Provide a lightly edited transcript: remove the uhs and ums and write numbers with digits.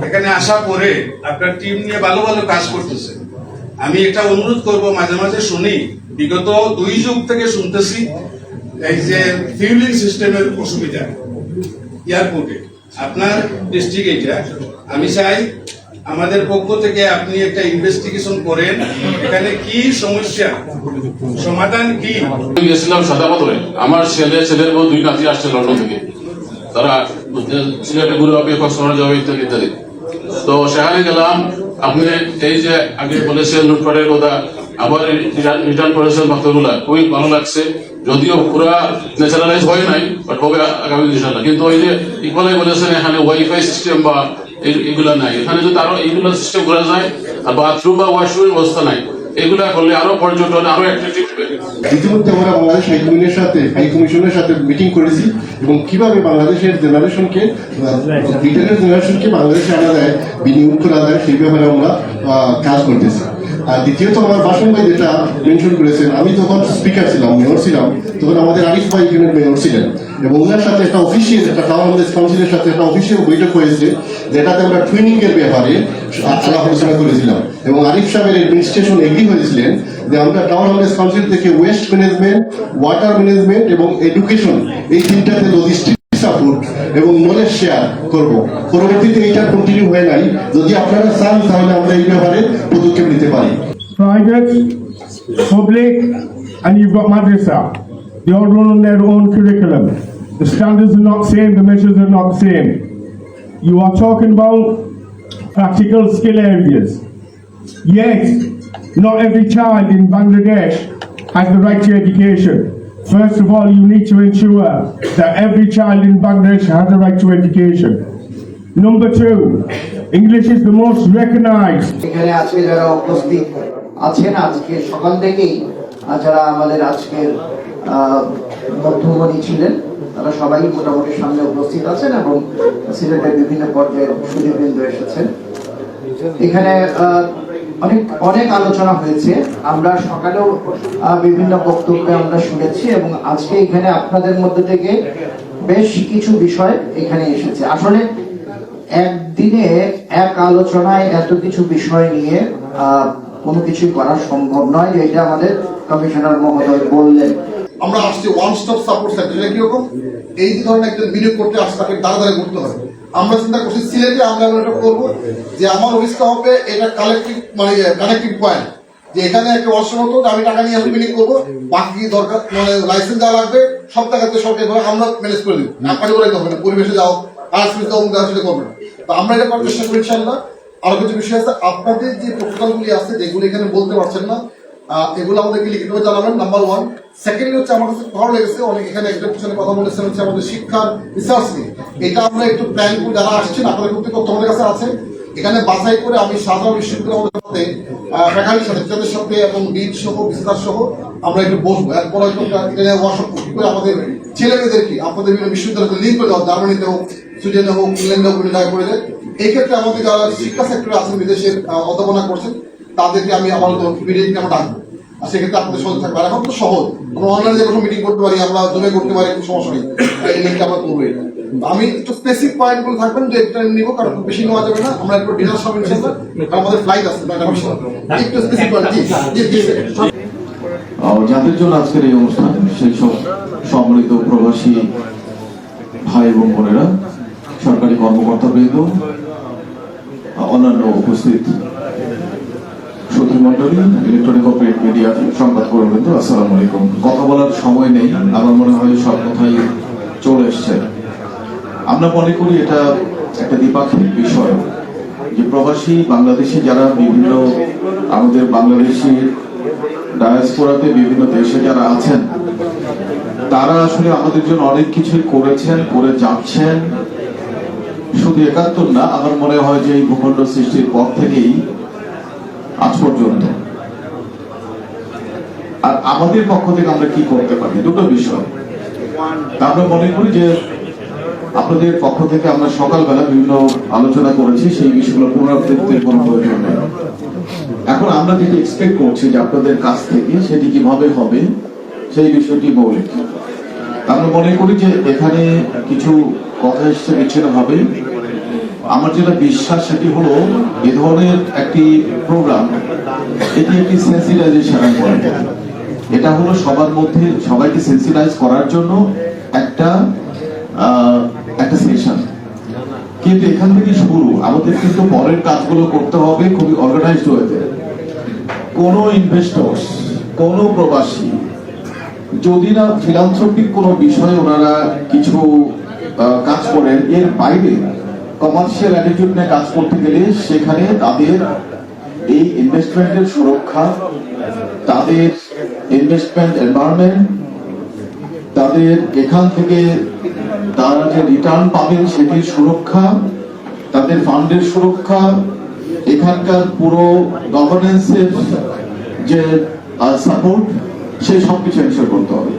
এখানে আসা পরে আপনার টিম নিয়ে ভালো ভালো কাজ করতেছে। আমি এটা অনুরোধ করব, মাঝে মাঝে শুনি, বিগত 2 যুগ থেকে শুনতেছি এই যে ফিউলিং সিস্টেমের অসুবিধা এয়ারপোর্টে, আপনার ডিস্ট্রিক্ট এটা। আমি চাই আমাদের পক্ষ থেকে আপনি একটা ইনভেস্টিগেশন করেন, এখানে কি সমস্যা, সমাধান কি। গেছিলাম সাদাপাথরে, আমার ছেলের বউ 2 নাতি আসছে লন্ডন থেকে, তারা সিলেটে ঘুরে হবে, কক্সবাজার যাবে ইত্যাদি ইত্যাদি। তো সেখানে গেলাম, আপনি এই যে আগে বলেছেন লুটপাটের কথা, আবার রিটার্ন করেছেন বাক্যগুলা, খুবই ভালো লাগছে। যদিও পুরা ন্যাচারালাইজ হয় নাই, বাট হবে আগামী ইনশাআল্লাহ। কিন্তু ওই যে ইকবালাই বলেছেন এখানে ওয়াইফাই সিস্টেম বা এগুলা নাই, এখানে যদি আরো এইগুলো সিস্টেম করা যায়, আর বাথরুম বা ওয়াশরুমের ব্যবস্থা নাই, এগুলা করলে আরো পর্যটন আরো অ্যাট্রাকটিভ হবে। ইতিমধ্যে আমরা বাংলাদেশ হাই কমিশনের সাথে মিটিং করেছি এবং কিভাবে বাংলাদেশের জেনারেশনকে, ব্রিটেনের জেনারেশনকে বাংলাদেশে আনা যায়, বিনিয়োগ করা যায়, সেই ব্যাপারে আমরা কাজ করতেছি। আর দ্বিতীয়ত আমার বাসন ভাই যেটা মেনশন করেছেন, আমি যখন স্পিকার ছিলাম, মেয়র ছিলাম, তখন আমাদের আরিফ ভাই ইউনিট মেয়র ছিলেন এবং ওনার সাথে একটা অফিসিয়াল, একটা টাউন কাউন্সিলের সাথে একটা অফিসিয়াল বৈঠক হয়েছে, যেটাতে আমরা টুইনিং এর ব্যাপারে আলাপ আলোচনা করেছিলাম এবং আরিফ সাহেবের অ্যাডমিনিস্ট্রেশন এগ্রি হয়েছিলেন যে আমরা টাউন হাউস কাউন্সিল থেকে ওয়েস্ট ম্যানেজমেন্ট, ওয়াটার ম্যানেজমেন্ট এবং এডুকেশন, এই তিনটাতে লজিস্টিক সাপোর্ট এবং নলেজ শেয়ার করব। পরবর্তীতে এটা কন্টিনিউ হয়ে নাই, যদি আপনারা চান তাহলে আমরা এই ব্যাপারে পদক্ষেপ নিতে পারি। Private, public, and you've got madrasa. They all run on their own curriculum. The standards are not the same, the measures are not the same. You are talking about practical skill areas. Yet, not every child in Bangladesh has the right to education. First of all, you need to ensure that every child in Bangladesh has the right to education. Number 2, English is the most recognized. এখানে আজকে যারা উপস্থিত আছেন, আজকে সকাল থেকেই যারা আমাদের আজকের মধ্যমণি ছিলেন, তারা সবাই মোটামুটি সামনে উপস্থিত আছেন এবং সিলেটের বিভিন্ন পর্যায়ের সুদীবৃন্দ এসেছেন। এখানে অনেক আলোচনা হয়েছে, আমরা সকালেও বিভিন্ন বক্তব্য আমরা শুনেছি এবং আজকে এখানে আপনাদের মধ্যে থেকে বেশ কিছু বিষয় এখানে এসেছে। আসলে একদিনে এক আলোচনায় এত কিছু বিষয় নিয়ে কোনো কিছু করা সম্ভব নয়, যেটা আমাদের কমিশনার মহোদয় বললেন। আমরা আসছি ওয়ান স্টপ সাপোর্ট সেন্টার, কিরকম এই ধরনের একজন বিনিয়োগ করতে আসছে তাকে দাঁড়া দাঁড়িয়ে করতে হবে। আমরা চিন্তা করছি সিলেটে আমরা এটা করবো যে আমার অফিসটা হবে এটা কালেক্টিভ, মানে কানেক্টিভ পয়েন্ট, যে এখানে একটা অর্থ মতো আমি টাকা নিয়ে বিনিয়োগ করবো, বাকি দরকার মানে লাইসেন্স যা লাগবে সব জায়গাতে সরকারি আমরা ম্যানেজ করে দিব, আপনাকে বলে হবে না, পরিবেশে যাও, আর্টস যাও, সেটা করবে না। তো আমরা এটা করার চেষ্টা করি ইনশাআল্লাহ। আরো কিছু বিষয় আছে, আপনাদের যে প্রপোজালগুলি আছে যেগুলো এখানে বলতে পারছেন না, এগুলো আমাদেরকে লিখিতভাবে জানাবেন, নাম্বার 1। সেকেন্ডলি হচ্ছে আমার কাছে ভালো লেগেছে, অনেক এখানে একটা পিছনে কথা বলেছেন হচ্ছে আমাদের শিক্ষার রিসার্চ নিয়ে। এটা আমরা একটু প্ল্যান করে যারা আসছেন, আপনাদের প্রত্যেক তথ্য আমাদের কাছে আছে, এখানে বাছাই করে আমি সাধারণ বিশ্ববিদ্যালয়ের সাথে ফ্যাকাল্টির সাথে টিচারদের সাথে এবং ডিন সহ বিস্তার সহ আমরা একটু বসবো, এরপর হয়তো ওয়ার্কশপ করে আমাদের ছেলে মেয়েদেরকে আপনাদের বিভিন্ন বিশ্ববিদ্যালয়কে লিঙ্ক করে দেওয়া, জার্মানিতে হোক, সুইডেনে হোক, ইংল্যান্ডে হোক, দেখা করে দেয়। এই ক্ষেত্রে আমাদের যারা শিক্ষা সেক্টরে আছেন, বিদেশের অধ্যাপনা করছেন, তাদেরকে আমি আপাতত ভিডিওকে আমরা ডাকবো, আর সেক্ষেত্রে আপনাদের সহজ থাকবে। আর এখন তো সহজ, আমরা অনলাইনে যে কোনো মিটিং করতে পারি, আমরা জমে করতে পারি, কোনো সমস্যা নেই, এই লিঙ্কটা আমরা করবো। আমি একটু স্পেসিফিক পয়েন্ট গুলো থাকবেন যে এটা নিব, কারণ খুব বেশি নেওয়া যাবে না, আমরা একটু ডিনার সব ইনশাআল্লাহ, আমাদের ফ্লাইট আছে একটু স্পেসিফিক পয়েন্ট। যাদের জন্য আজকের এই অনুষ্ঠান, সেই সব সম্মিলিত প্রবাসী ভাই এবং বোনেরা, সরকারি কর্মকর্তাবৃন্দ, অন্যান্য উপস্থিত শ্রোতৃমণ্ডলী, ইলেকট্রনিক ও প্রিন্ট মিডিয়া সংবাদকর্মীবৃন্দ, আসসালামু আলাইকুম। কথা বলার সময় নেই, আমার মনে হয় সব কথাই চলে এসছে। আমরা মনে করি এটা একটা দ্বিপাক্ষিক বিষয়, যে প্রবাসী বাংলাদেশি যারা বিভিন্ন আমাদের বাংলাদেশি ডায়াসপোরাতে বিভিন্ন দেশে যারা আছেন, তারা আসলে আমাদের জন্য অনেক কিছুই করেছেন, করে যাচ্ছেন। শুধু একাত্তর না, আমার মনে হয় যে এই ভূখণ্ড সৃষ্টির পর থেকেই আজ পর্যন্ত। আর আমাদের পক্ষ থেকে আমরা কি করতে পারি, দুটো বিষয়। আমরা মনে করি যে আপনাদের পক্ষ থেকে আমরা সকালবেলা বিভিন্ন আলোচনা করেছি, সেই বিষয়গুলো পুনরাবৃত্তির কোনো প্রয়োজন নেই। এখন আমরা যেটি এক্সপেক্ট করছি যে আপনাদের কাছ থেকে, সেটি কিভাবে হবে সেই বিষয়টি মৌলিক। আমরা মনে করি যে এখানে কিছু কথা এসছে বিচ্ছিন্ন ভাবে, আমার যেটা বিশ্বাস সেটি হলো এ ধরনের একটি প্রোগ্রাম, এটি একটি সেন্সিটাইজেশন করে। এটা হলো সবার মধ্যে সবাইকে সেন্সিটাইজ করার জন্য একটা একটা সেশন, কিন্তু এখান থেকে শুরু। আমাদের কিন্তু পরের কাজগুলো করতে হবে খুবই অর্গানাইজড ওয়েতে। কোন ইনভেস্টর্স, কোন প্রবাসী যদি না ফিলান্থ্রপিক কোনো বিষয়ে ওনারা কিছু কাজ করেন, এর বাইরে কমার্শিয়াল অ্যাটিটিউড নিয়ে কাজ করতে গেলে সেখানে তাদের এই ইনভেস্টমেন্টের সুরক্ষা, তাদের ইনভেস্টমেন্ট এনভায়রনমেন্ট, তাদের এখান থেকে তারা যে রিটার্ন পাবেন সেটির সুরক্ষা, তাদের ফান্ডের সুরক্ষা, এখানকার পুরো গভর্নেন্সের যে সাপোর্ট, সেই সবকিছু এনশিওর করতে হবে।